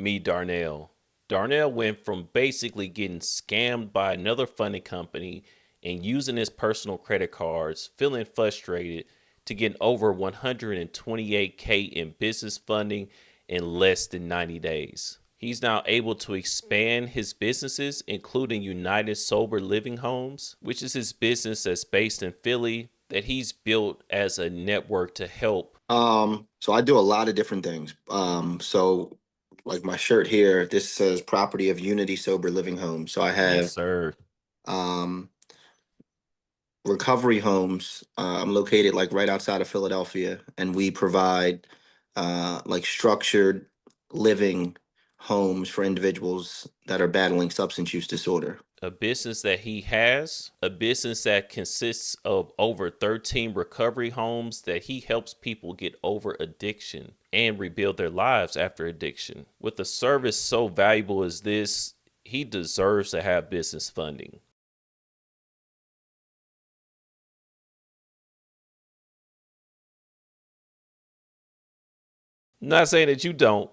meet Darnell. Darnell went from basically getting scammed by another funding company and using his personal credit cards, feeling frustrated, to getting over 128K in business funding in less than 90 days. He's now able to expand his businesses, including United Sober Living Homes, which is his business that's based in Philly that he's built as a network to help. So I do a lot of different things. So like my shirt here, this says property of Unity Sober Living Home. So I Yes, have sir. um recovery homes. I'm located like right outside of Philadelphia, and we provide like structured living homes for individuals that are battling substance use disorder. A business that he has, a business that consists of over 13 recovery homes that he helps people get over addiction and rebuild their lives after addiction. With a service so valuable as this, he deserves to have business funding. Not saying that you don't,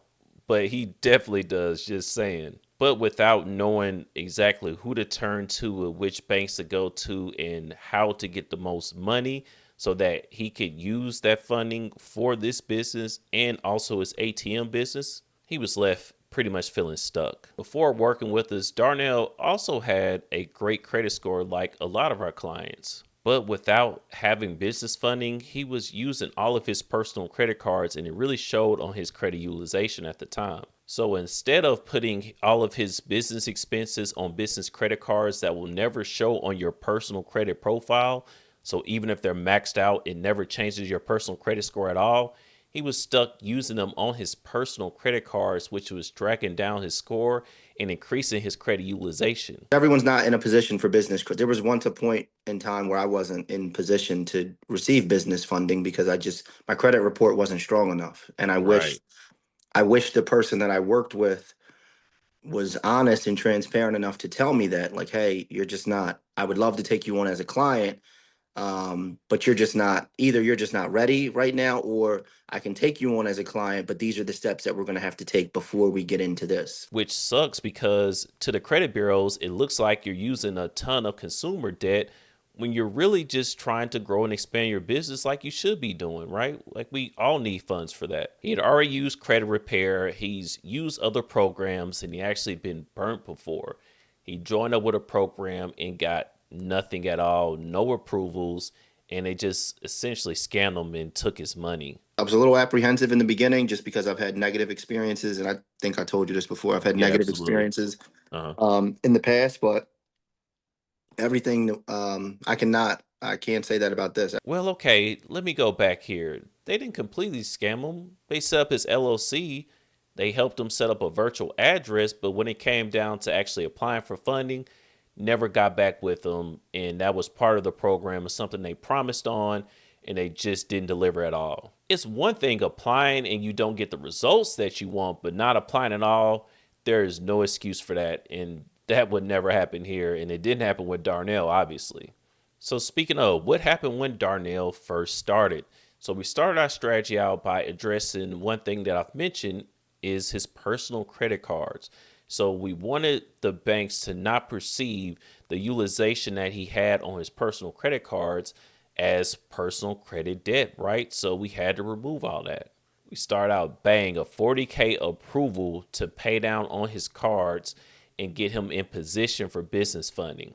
but he definitely does, just saying. But without knowing exactly who to turn to and which banks to go to and how to get the most money so that he could use that funding for this business and also his ATM business, he was left pretty much feeling stuck. Before working with us, Darnell also had a great credit score like a lot of our clients. But without having business funding, he was using all of his personal credit cards and it really showed on his credit utilization at the time. So instead of putting all of his business expenses on business credit cards that will never show on your personal credit profile, so even if they're maxed out, it never changes your personal credit score at all. He was stuck using them on his personal credit cards, which was dragging down his score and increasing his credit utilization. Everyone's not in a position for business. There was once a point in time where I wasn't in position to receive business funding because my credit report wasn't strong enough, and Right. I wish the person that I worked with was honest and transparent enough to tell me that, like, hey, you're just not. I would love to take you on as a client, but you're just not ready right now, or I can take you on as a client, but these are the steps that we're going to have to take before we get into this. Which sucks because to the credit bureaus, it looks like you're using a ton of consumer debt when you're really just trying to grow and expand your business like you should be doing, right? Like we all need funds for that. He had already used credit repair, he's used other programs, and he actually been burnt before. He joined up with a program and got nothing at all, no approvals, and they just essentially scammed him and took his money. I was a little apprehensive in the beginning just because I've had negative experiences, and I think I told you this before. I've had Yeah, negative absolutely. experiences Uh-huh. in the past, but everything I can't say that about this. Well, okay, let me go back here. They didn't completely scam him. They set up his LLC. They helped him set up a virtual address, but when it came down to actually applying for funding, never got back with him. And that was part of the program, of something they promised on, and they just didn't deliver at all. It's one thing applying and you don't get the results that you want, but not applying at all. There is no excuse for that. And that would never happen here. And it didn't happen with Darnell, obviously. So speaking of, what happened when Darnell first started? So we started our strategy out by addressing one thing that I've mentioned is his personal credit cards. So we wanted the banks to not perceive the utilization that he had on his personal credit cards as personal credit debt, right? So we had to remove all that. We start out bang a 40K approval to pay down on his cards and get him in position for business funding.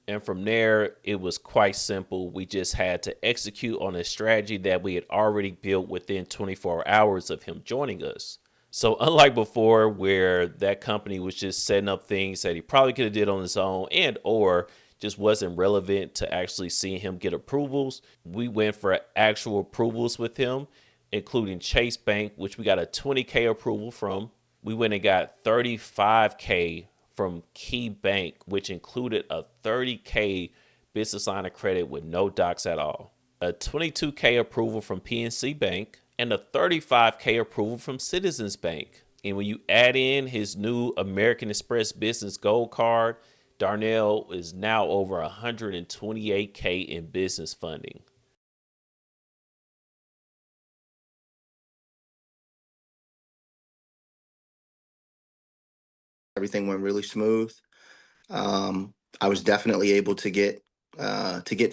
And from there, it was quite simple. We just had to execute on a strategy that we had already built within 24 hours of him joining us. So unlike before, where that company was just setting up things that he probably could have did on his own and or just wasn't relevant to actually seeing him get approvals, we went for actual approvals with him, including Chase Bank, which we got a 20K approval from. We went and got 35K from Key Bank, which included a 30K business line of credit with no docs at all, a 22K approval from PNC Bank, and a 35K approval from Citizens Bank. And when you add in his new American Express Business Gold Card, Darnell is now over 128K in business funding. Everything went really smooth. I was definitely able to get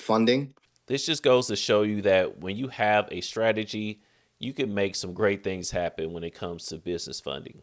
funding. This just goes to show you that when you have a strategy, you can make some great things happen when it comes to business funding.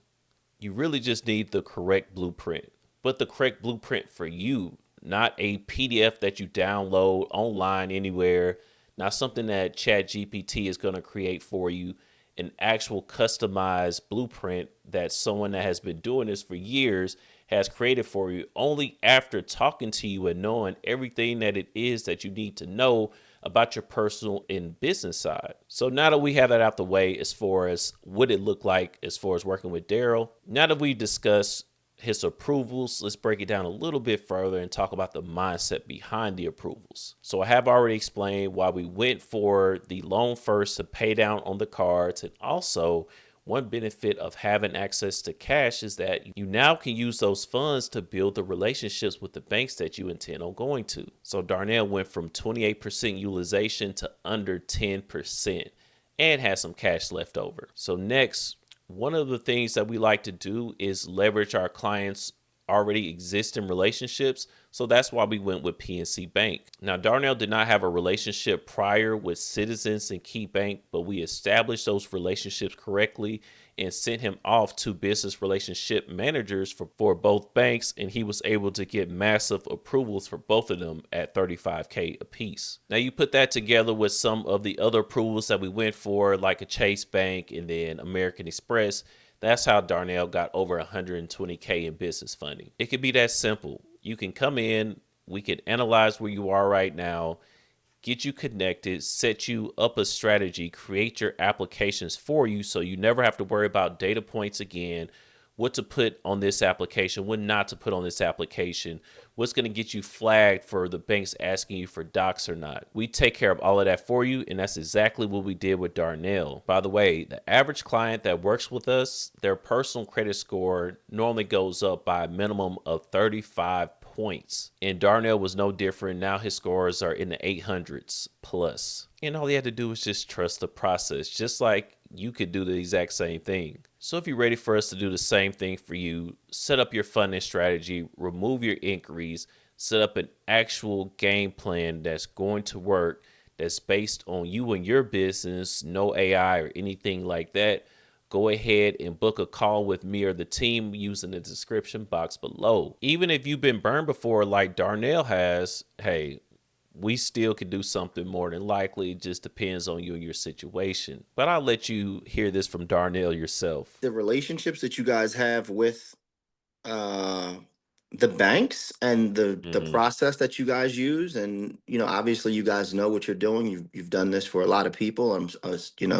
You really just need the correct blueprint, but the correct blueprint for you, not a PDF that you download online anywhere, not something that ChatGPT is going to create for you, an actual customized blueprint that someone that has been doing this for years has created for you only after talking to you and knowing everything that it is that you need to know about your personal and business side. So now that we have that out the way as far as what it looked like as far as working with Daryl, now that we discussed his approvals, let's break it down a little bit further and talk about the mindset behind the approvals. So I have already explained why we went for the loan first to pay down on the cards, and also one benefit of having access to cash is that you now can use those funds to build the relationships with the banks that you intend on going to. So Darnell went from 28% utilization to under 10% and has some cash left over. So next, one of the things that we like to do is leverage our clients' already existing relationships. So that's why we went with PNC Bank. Now, Darnell did not have a relationship prior with Citizens and Key Bank, but we established those relationships correctly and sent him off to business relationship managers for both banks, and he was able to get massive approvals for both of them at 35K apiece. Now you put that together with some of the other approvals that we went for, like a Chase Bank and then American Express. That's how Darnell got over 120K in business funding. It could be that simple. You can come in, we can analyze where you are right now, get you connected, set you up a strategy, create your applications for you so you never have to worry about data points again, what to put on this application, what not to put on this application, what's going to get you flagged for the banks asking you for docs or not. We take care of all of that for you, and that's exactly what we did with Darnell. By the way, the average client that works with us, their personal credit score normally goes up by a minimum of 35 points. And Darnell was no different. Now his scores are in the 800s plus. And all he had to do was just trust the process, just like you could do the exact same thing. So if you're ready for us to do the same thing for you, set up your funding strategy, remove your inquiries, set up an actual game plan that's going to work, that's based on you and your business, no AI or anything like that, go ahead and book a call with me or the team using the description box below. Even if you've been burned before like Darnell has, hey, we still could do something more than likely. It just depends on you and your situation. But I'll let you hear this from Darnell yourself. The relationships that you guys have with uh the banks and the Mm-hmm. process that you guys use, and obviously you guys know what you're doing. You've done this for a lot of people.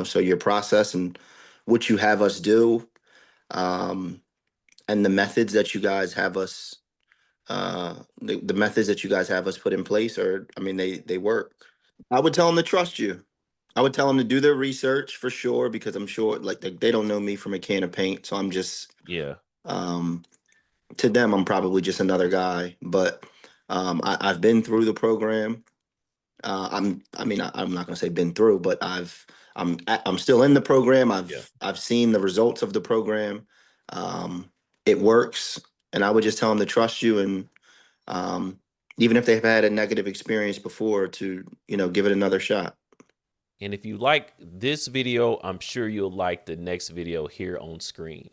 So your process and what you have us do, um and the methods that you guys have us the methods that you guys have us put in place are, I mean, they work. I would tell them to trust you. I would tell them to do their research for sure, because I'm sure, like, they don't know me from a can of paint, so I'm just, Yeah. um to them, I'm probably just another guy. But I've been through the program. I'm not gonna say been through, but I'm still in the program. Yeah. I've seen the results of the program. Um, it works, and I would just tell them to trust you, and um, even if they've had a negative experience before, to give it another shot. And if you like this video, I'm sure you'll like the next video here on screen.